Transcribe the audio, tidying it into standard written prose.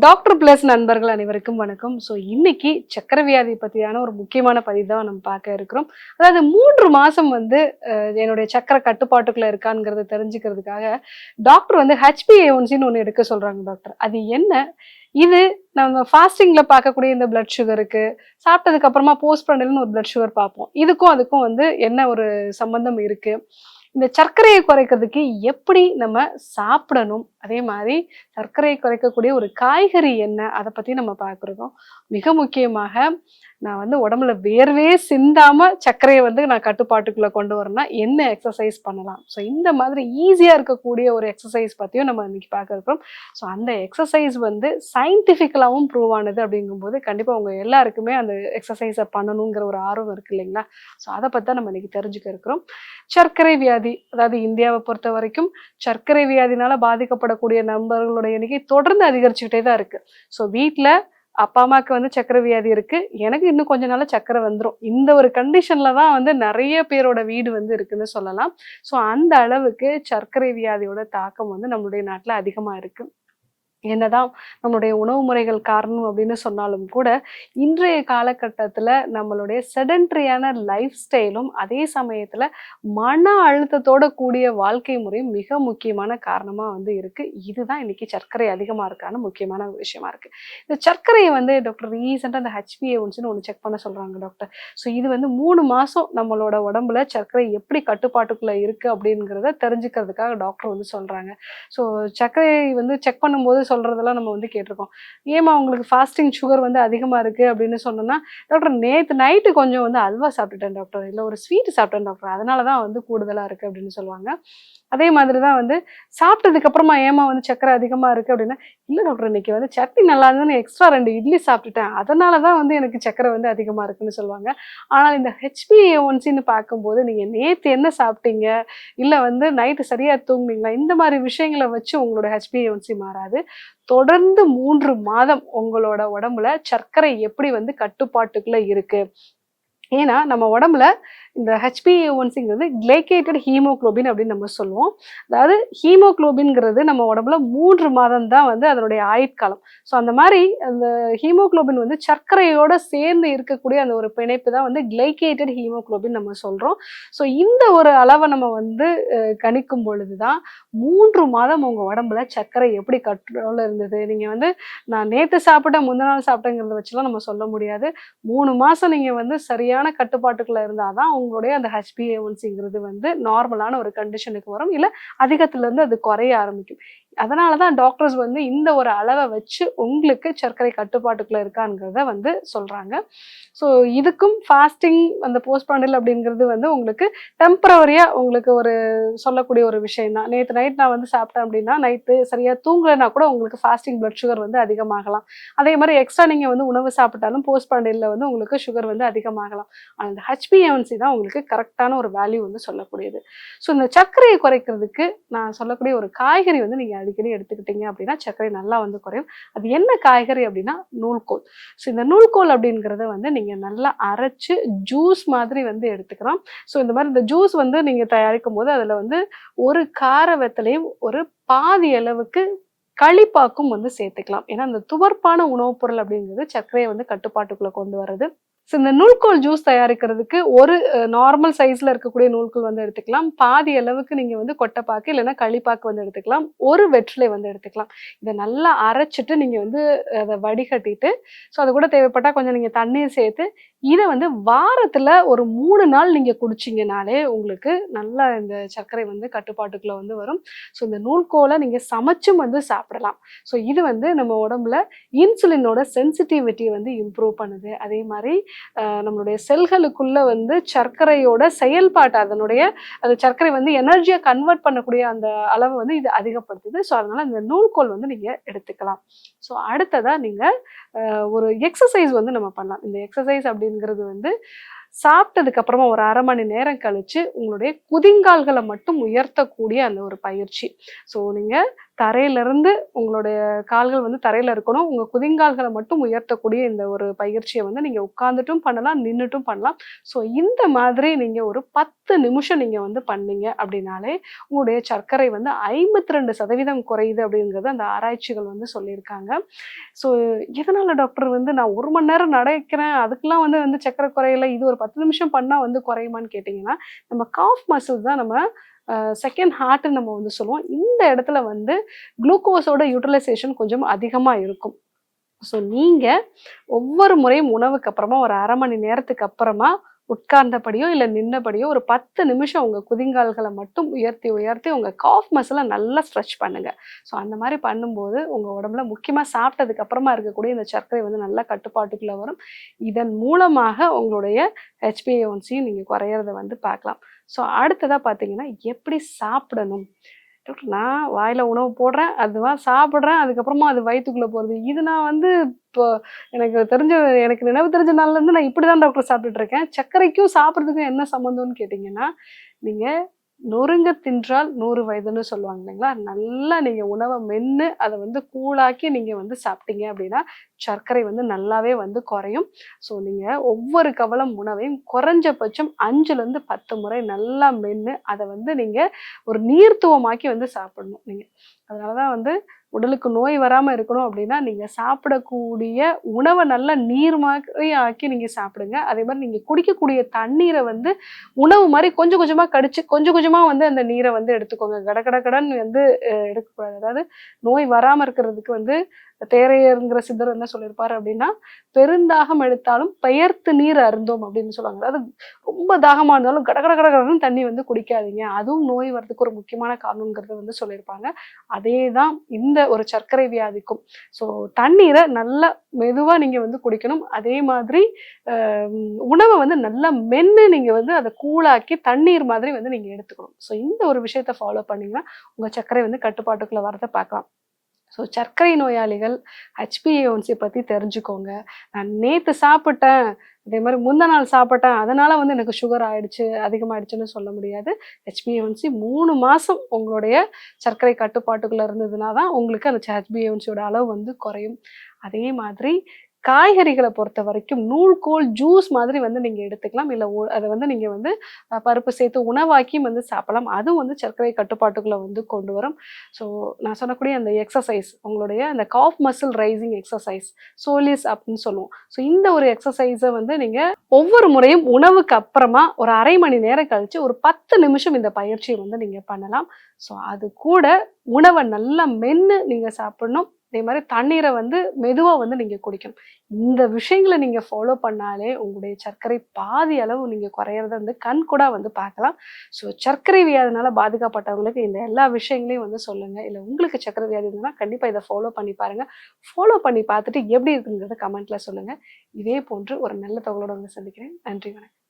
Doctor plus நண்பர்கள் அனைவருக்கும் வணக்கம். இன்னைக்கு சக்கரை வியாதி பத்தியான ஒரு முக்கியமான பதிவு தான் நம்ம பார்க்க இருக்கிறோம். அதாவது 3 மாசம் வந்து என்னுடைய சக்கரை கட்டுப்பாட்டுக்குள்ள இருக்காங்கிறத தெரிஞ்சுக்கிறதுக்காக டாக்டர் வந்து HbA1cன்னு ஒண்ணு எடுக்க சொல்றாங்க டாக்டர். அது என்ன? இது நம்ம ஃபாஸ்டிங்ல பார்க்கக்கூடிய இந்த பிளட் சுகருக்கு சாப்பிட்டதுக்கு அப்புறமா போஸ்ட் ப்ராண்டல்னு ஒரு பிளட் சுகர் பார்ப்போம். இதுக்கும் அதுக்கும் வந்து என்ன ஒரு சம்பந்தம் இருக்கு? இந்த சர்க்கரையை குறைக்கிறதுக்கு எப்படி நம்ம சாப்பிடணும்? அதே மாதிரி சர்க்கரையை குறைக்கக்கூடிய ஒரு காய்கறி என்ன? அத பத்தி நம்ம பார்க்குறோம். மிக முக்கியமாக நான் வந்து உடம்புல வேர்வையே சிந்தாம சர்க்கரைய வந்து நான் கட்டுப்பாட்டுக்குள்ள கொண்டு வரேன்னா, என்ன எக்ஸர்சைஸ் பண்ணலாம்? இந்த மாதிரி ஈஸியா இருக்கக்கூடிய ஒரு எக்ஸர்சைஸ் பத்தியும் நம்ம இன்னைக்கு பார்க்க இருக்கிறோம். அந்த எக்ஸர்சைஸ் வந்து சயின்டிஃபிக்கலாவும் ப்ரூவ் ஆனது அப்படிங்கும்போது, கண்டிப்பா உங்க எல்லாருக்குமே அந்த எக்ஸர்சைஸ பண்ணணுங்கிற ஒரு ஆர்வம் இருக்கு இல்லைங்களா? அத பத்தி தான் நம்ம இன்னைக்கு தெரிஞ்சுக்க இருக்கிறோம். சர்க்கரை வியாதி, அதாவது இந்தியாவை பொறுத்த வரைக்கும் சர்க்கரை வியாதினால பாதிக்கப்படக்கூடிய நபர்களுடைய எண்ணிக்கை தொடர்ந்து அதிகரிச்சுக்கிட்டே தான் இருக்கு. வீட்ல அப்பா அம்மாவுக்கு வந்து சர்க்கரை வியாதி இருக்கு, எனக்கு இன்னும் கொஞ்ச நாள்ல சர்க்கரை வந்துரும். இந்த ஒரு கண்டிஷன்ல தான் வந்து நிறைய பேரோட வீடு வந்து இருக்குன்னு சொல்லலாம். அந்த அளவுக்கு சர்க்கரை வியாதியோட தாக்கம் வந்து நம்மளுடைய நாட்டுல அதிகமா இருக்கு. என்னதான் நம்மளுடைய உணவு முறைகள் காரணம் அப்படின்னு சொன்னாலும் கூட, இன்றைய காலகட்டத்துல நம்மளுடைய செடன்ட்ரியான லைஃப் ஸ்டைலும், அதே சமயத்துல மன அழுத்தத்தோட கூடிய வாழ்க்கை முறையும் மிக முக்கியமான காரணமா வந்து இருக்கு. இதுதான் இன்னைக்கு சர்க்கரை அதிகமா இருக்கான முக்கியமான விஷயமா இருக்கு. இந்த சர்க்கரையை வந்து டாக்டர் ரீசெண்டா இந்த HbA1cன்னு ஒண்ணு செக் பண்ண சொல்றாங்க டாக்டர். இது வந்து 3 மாசம் நம்மளோட உடம்புல சர்க்கரை எப்படி கட்டுப்பாட்டுக்குள்ள இருக்கு அப்படிங்கிறத தெரிஞ்சுக்கிறதுக்காக டாக்டர் வந்து சொல்றாங்க. சர்க்கரை வந்து செக் பண்ணும்போது சொல்றதெல்லாம் நம்ம வந்து கேட்டிருக்கோம். ஏமா உங்களுக்கு ஃபாஸ்டிங் சுகர் வந்து அதிகமா இருக்கு அப்படின்னு சொன்னோம்னா, டாக்டர் நேத்து நைட்டு கொஞ்சம் வந்து அல்வா சாப்பிட்டுட்டேன் டாக்டர், இல்ல ஒரு ஸ்வீட் சாப்பிட்டேன் டாக்டர், அதனால தான் வந்து கூடுதலா இருக்கு அப்படின்னு சொல்லுவாங்க. அதே மாதிரி தான் வந்து சாப்பிட்டதுக்கு அப்புறமா ஏமா வந்து சர்க்கரை அதிகமா இருக்கு அப்படின்னா, இல்ல டாக்டர் இன்னைக்கு வந்து சட்னி நல்லா இருந்ததுன்னு எக்ஸ்ட்ரா 2 இட்லி சாப்பிட்டுட்டேன், அதனால தான் வந்து எனக்கு சர்க்கரை வந்து அதிகமா இருக்குன்னு சொல்லுவாங்க. ஆனால் இந்த HbA1cன்னு பார்க்கும்போது நீங்க நேத்து என்ன சாப்பிட்டீங்க, இல்ல வந்து நைட்டு சரியா தூங்குனீங்களா, இந்த மாதிரி விஷயங்களை வச்சு உங்களோட HbA1c மாறாது. தொடர்ந்து 3 மாதம் உங்களோட உடம்புல சர்க்கரை எப்படி வந்து கட்டுப்பாட்டுக்குள்ள இருக்கு. ஏன்னா நம்ம உடம்புல இந்த HbA1cங்கிறது கிளைகேட்டட் ஹீமோகுளோபின் அப்படின்னு நம்ம சொல்லுவோம். அதாவது ஹீமோகுளோபின்ங்கிறது நம்ம உடம்புல 3 மாதம் தான் வந்து அதனுடைய ஆயுட்காலம். அந்த மாதிரி அந்த ஹீமோகுளோபின் வந்து சர்க்கரையோட சேர்ந்து இருக்கக்கூடிய அந்த ஒரு பிணைப்பு தான் வந்து கிளைகேட்டட் ஹீமோகுளோபின் நம்ம சொல்றோம். இந்த ஒரு அளவை நம்ம வந்து கணிக்கும் பொழுதுதான் 3 மாதம் உங்க உடம்புல சர்க்கரை எப்படி கட்டுறோல இருந்தது. நீங்க வந்து நான் நேத்து சாப்பிட்டேன் முந்தின நாள் சாப்பிட்டேங்கிறத வச்சுலாம் நம்ம சொல்ல முடியாது. 3 மாசம் நீங்க வந்து சரியான கட்டுப்பாட்டுக்குள்ள இருந்தாதான் உங்களுடைய அந்த HbA1cங்கிறது வந்து நார்மலான ஒரு கண்டிஷனுக்கு வரும். இல்ல அதிகத்துல இருந்து அது குறைய ஆரம்பிக்கும். அதனாலதான் டாக்டர்ஸ் வந்து இந்த ஒரு அளவை வச்சு உங்களுக்கு சர்க்கரை கட்டுப்பாட்டுக்குள்ள இருக்காங்கிறத வந்து சொல்றாங்க. இதுக்கும் ஃபாஸ்டிங் அந்த போஸ்ட்பாண்டில் அப்படிங்கிறது வந்து உங்களுக்கு டெம்பரவரியா உங்களுக்கு ஒரு சொல்லக்கூடிய ஒரு விஷயம் தான். நேத்து நைட் நான் வந்து சாப்பிட்டேன் அப்படின்னா, நைட்டு சரியா தூங்கலைன்னா கூட உங்களுக்கு ஃபாஸ்டிங் பிளட் சுகர் வந்து அதிகமாகலாம். அதே மாதிரி எக்ஸ்ட்ரா நீங்க வந்து உணவு சாப்பிட்டாலும் போஸ்ட்பாண்டில்ல வந்து உங்களுக்கு சுகர் வந்து அதிகமாகலாம். அந்த HbA1c தான் உங்களுக்கு கரெக்டான ஒரு வேல்யூ வந்து சொல்லக்கூடியது. இந்த சர்க்கரையை குறைக்கிறதுக்கு நான் சொல்லக்கூடிய ஒரு காய்கறி வந்து நீங்க அடிக்கடி எடுத்துக்கிட்டீங்க அப்படின்னா சர்க்கரை நல்லா வந்து குறையும். அது என்ன காய்கறி அப்படின்னா நூல்கோல். இந்த நூல்கோல் அப்படிங்கிறத வந்து நீங்க நல்லா அரைச்சு ஜூஸ் மாதிரி வந்து எடுத்துக்கலாம். இந்த மாதிரி இந்த ஜூஸ் வந்து நீங்க தயாரிக்கும் போது அதுல வந்து ஒரு கார வெத்தலையும் ஒரு பாதி அளவுக்கு களிப்பாக்கும் வந்து சேர்த்துக்கலாம். ஏன்னா அந்த துவர்ப்பான உணவுப் பொருள் அப்படிங்கிறது சர்க்கரையை வந்து கட்டுப்பாட்டுக்குள்ள கொண்டு வர்றது. இந்த நூல்கோல் ஜூஸ் தயாரிக்கிறதுக்கு ஒரு நார்மல் சைஸ்ல இருக்கக்கூடிய நூல்கோல் வந்து எடுத்துக்கலாம். பாதி அளவுக்கு நீங்க வந்து கொட்டைப்பாக்கு இல்லைன்னா களிப்பாக்கு வந்து எடுத்துக்கலாம். ஒரு வெற்றிலை வந்து எடுத்துக்கலாம். இதை நல்லா அரைச்சிட்டு நீங்க வந்து அதை வடிகட்டிட்டு அது கூட தேவைப்பட்டா கொஞ்சம் நீங்க தண்ணீர் சேர்த்து இதை வந்து வாரத்துல ஒரு 3 நாள் நீங்க குடிச்சீங்கனாலே உங்களுக்கு நல்லா இந்த சர்க்கரை வந்து கட்டுப்பாட்டுக்குள்ள வந்து வரும். இந்த நூல்கோலை நீங்க சமைச்சும் வந்து சாப்பிடலாம். இது வந்து நம்ம உடம்புல இன்சுலினோட சென்சிட்டிவிட்டியை வந்து இம்ப்ரூவ் பண்ணுது. அதே மாதிரி நம்மளுடைய செல்களுக்குள்ள வந்து சர்க்கரையோட செயல்பாட்டு அதனுடைய அந்த சர்க்கரை வந்து எனர்ஜியா கன்வெர்ட் பண்ணக்கூடிய அந்த அளவு வந்து இது அதிகப்படுத்துது. அதனால இந்த நூல்கோல் வந்து நீங்க எடுத்துக்கலாம். அடுத்ததா நீங்க ஒரு எக்ஸசைஸ் வந்து நம்ம பண்ணலாம். இந்த எக்ஸசைஸ் அப்படிங்கிறது வந்து சாப்பிட்டதுக்கு அப்புறமா ஒரு 1/2 மணி நேரம் கழிச்சு உங்களுடைய குதிங்கால்களை மட்டும் உயர்த்தக்கூடிய அந்த ஒரு பயிற்சி. நீங்க தரையிலிருந்து உங்களுடைய கால்கள் வந்து தரையில இருக்கணும். உங்க குதிங்கால்கள மட்டும் உயர்த்தக்கூடிய இந்த ஒரு பயிற்சிய வந்து நீங்க உட்கார்ந்துட்டும் பண்ணலாம், நின்னுட்டும் பண்ணலாம். ஸோ இந்த மாதிரி நீங்க ஒரு 10 நிமிஷம் நீங்க வந்து பண்ணீங்க அப்படின்னாலே, உங்களுடைய சர்க்கரை வந்து 52% குறையுது அப்படிங்கிறது அந்த ஆராய்ச்சிகள் வந்து சொல்லியிருக்காங்க. ஸோ எதனால டாக்டர் வந்து நான் 1 மணி நேரம் நடக்கிறேன், அதுக்கெல்லாம் வந்து வந்து சர்க்கரை குறையல, இது ஒரு 10 நிமிஷம் பண்ணா வந்து குறையுமான்னு கேட்டீங்கன்னா, நம்ம காஃப் மசில்ஸ் தான் நம்ம செகண்ட் ஹார்ட்ன்னு நம்ம வந்து சொல்லுவோம். இந்த இடத்துல வந்து குளுக்கோஸோட யூட்டிலைசேஷன் கொஞ்சம் அதிகமா இருக்கும். ஸோ நீங்க ஒவ்வொரு முறையும் உணவுக்கு அப்புறமா ஒரு 1/2 மணி நேரத்துக்கு அப்புறமா உட்கார்ந்தபடியோ, இல்ல நின்னபடியோ ஒரு 10 நிமிஷம் உங்க குதிங்கால்கள மட்டும் உயர்த்தி, உயர்த்தி உங்க காஃப் மசில நல்லா ஸ்ட்ரெச் பண்ணுங்க. ஸோ அந்த மாரி பண்ணும்போது உங்க உடம்புல முக்கியமா சாப்பிட்டதுக்கு அப்புறமா இருக்கக்கூடிய இந்த சர்க்கரை வந்து நல்லா கட்டுப்பாட்டுக்குள்ள வரும். இதன் மூலமாக உங்களுடைய HbA1cயும் நீங்க குறையறத வந்து பார்க்கலாம். ஸோ அடுத்ததா பார்த்தீங்கன்னா, எப்படி சாப்பிடணும்? டாக்டர் நான் வாயில உணவு போடுறேன், அதுவா சாப்பிடுறேன், அதுக்கப்புறமா அது வயித்துக்குள்ள போறது. இது நான் வந்து இப்போ எனக்கு நினைவு தெரிஞ்ச நாள்லேருந்து நான் இப்படி தான் டாக்டர் சாப்பிட்டுட்டு இருக்கேன். சர்க்கரைக்கும் சாப்பிடுறதுக்கும் என்ன சம்மந்தம்னு கேட்டீங்கன்னா, நீங்க நொறுங்க தின்றால் 100 வயதுன்னு சொல்லுவாங்க இல்லைங்களா? நல்லா நீங்க உணவ மென்னு அத வந்து கூழாக்கி நீங்க வந்து சாப்பிட்டீங்க அப்படின்னா, சர்க்கரை வந்து நல்லாவே வந்து குறையும். ஸோ நீங்க ஒவ்வொரு கவளம் உணவையும் குறைஞ்சபட்சம் 5லேருந்து 10 முறை நல்லா மென்னு அத வந்து நீங்க ஒரு நீர்த்துவமாக்கி வந்து சாப்பிடணும் நீங்க. அதனால தான் வந்து உடலுக்கு நோய் வராம இருக்கணும் அப்படின்னா, நீங்க சாப்பிடக்கூடிய உணவ நல்லா நீர் மாதிரி ஆக்கி நீங்க சாப்பிடுங்க. அதே மாரி நீங்க குடிக்கக்கூடிய தண்ணீர வந்து உணவு மாரி கொஞ்சம் கொஞ்சமா கடிச்சு, கொஞ்சம் கொஞ்சமா வந்து அந்த நீர வந்து எடுத்துக்கோங்க. கட கட கடன்னு வந்து எடுக்கக்கூடாது. அதாவது நோய் வராம இருக்கிறதுக்கு வந்து தேரையர்ங்கிற சித்தர் என்ன சொல்லியிருப்பாரு அப்படின்னா, "பெருந்தாகம் எடுத்தாலும் பெயர்த்து நீர் அருந்தோம்" அப்படின்னு சொல்லுவாங்க. அதாவது ரொம்ப தாகமா இருந்தாலும் கட கட கட கடன்னு தண்ணி வந்து குடிக்காதீங்க. அதுவும் நோய் வரதுக்கு ஒரு முக்கியமான காரணம்ங்கிறத வந்து சொல்லியிருப்பாங்க. அதே தான் இந்த ஒரு சர்க்கரை வியாதிக்கும். ஸோ தண்ணீர நல்லா மெதுவா நீங்க வந்து குடிக்கணும். அதே மாதிரி அ உணவ வந்து நல்லா மென்னு நீங்க வந்து அத கூழாக்கி தண்ணீர் மாதிரி வந்து நீங்க எடுத்துக்கணும். ஸோ இந்த ஒரு விஷயத்த ஃபாலோ பண்ணீங்கன்னா, உங்க சர்க்கரை வந்து கட்டுப்பாட்டுக்குள்ள வரத பார்க்கலாம். ஸோ சர்க்கரை நோயாளிகள் HbA1c பத்தி தெரிஞ்சுக்கோங்க. நான் நேத்து சாப்பிட்டேன், அதே மாரி முந்தா நாள் சாப்பிட்டேன், அதனால வந்து எனக்கு சுகர் ஆயிடுச்சு, அதிகமாயிடுச்சுன்னு சொல்ல முடியாது. HbA1c 3 மாசம் உங்களுடைய சர்க்கரை கட்டுப்பாட்டுக்குள்ள இருந்ததுனா தான் உங்களுக்கு அந்த HbA1cயோட அளவு வந்து குறையும். அதே மாதிரி காய்கறிகள பொறுத்தவரைக்கும் நூல்கோல் ஜூஸ் மாதிரி வந்து நீங்க எடுத்துக்கலாம். இல்ல அத வந்து நீங்க வந்து பருப்பு சேர்த்து உணவாக்கியும் வந்து சாப்பிடலாம். அதுவும் வந்து சர்க்கரை கட்டுப்பாட்டுக்குள்ள வந்து கொண்டு வரும். ஸோ நான் சொல்லக்கூடிய அந்த எக்ஸர்சைஸ் உங்களுடைய அந்த calf muscle raising exercise soleus அப்ன்னு சொல்லுவோம். ஸோ இந்த ஒரு எக்ஸர்சைஸ வந்து நீங்க ஒவ்வொரு முறையும் உணவுக்கு அப்புறமா ஒரு 1/2 மணி நேரம் கழிச்சு ஒரு 10 நிமிஷம் இந்த பயிற்சிய வந்து நீங்க பண்ணலாம். ஸோ அது கூட உணவ நல்லா மென்னு நீங்க சாப்பிடணும். அதே மாரி தண்ணீர வந்து மெதுவா வந்து நீங்க குடிக்கணும். இந்த விஷயங்கள நீங்க ஃபாலோ பண்ணாலே உங்களுடைய சர்க்கரை பாதி அளவு நீங்க குறையறத வந்து கண்கூடா வந்து பார்க்கலாம். ஸோ சர்க்கரை வியாதினால பாதிக்கப்பட்டவங்களுக்கு இந்த எல்லா விஷயங்களையும் வந்து சொல்லுங்க. இல்ல உங்களுக்கு சர்க்கரை வியாதி இருந்ததுன்னா கண்டிப்பா இத ஃபாலோ பண்ணி பாருங்க. ஃபாலோ பண்ணி பார்த்துட்டு எப்படி இருக்குங்கிறத கமெண்ட்ல சொல்லுங்க. இதே போன்று ஒரு நல்ல தகவலோட வந்து சந்திக்கிறேன். நன்றி, வணக்கம்.